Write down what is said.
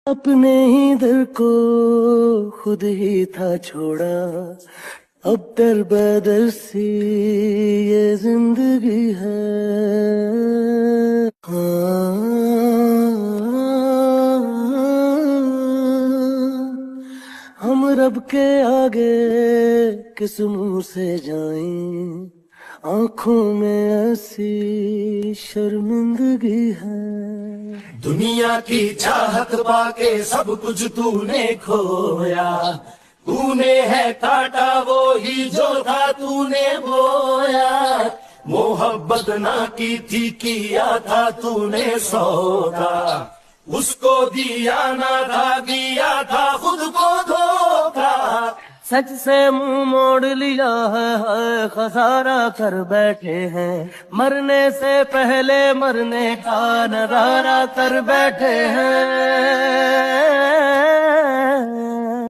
अपने ही दिल को खुद ही था छोड़ा, अब दर बदर सी ये जिंदगी है। हम रब के आगे किस मुंह से जाएं, आंखों में ऐसी शर्मिंदगी है। दुनिया की चाहत पाके सब कुछ तूने खोया, तूने है काटा वो ही जो था तूने बोया। मोहब्बत ना की थी किया था तूने सौदा, उसको दिया ना था दिया था खुद को धोखा। सच से मुंह मोड़ लिया है खसारा कर बैठे हैं, मरने से पहले मरने का नजारा कर बैठे हैं।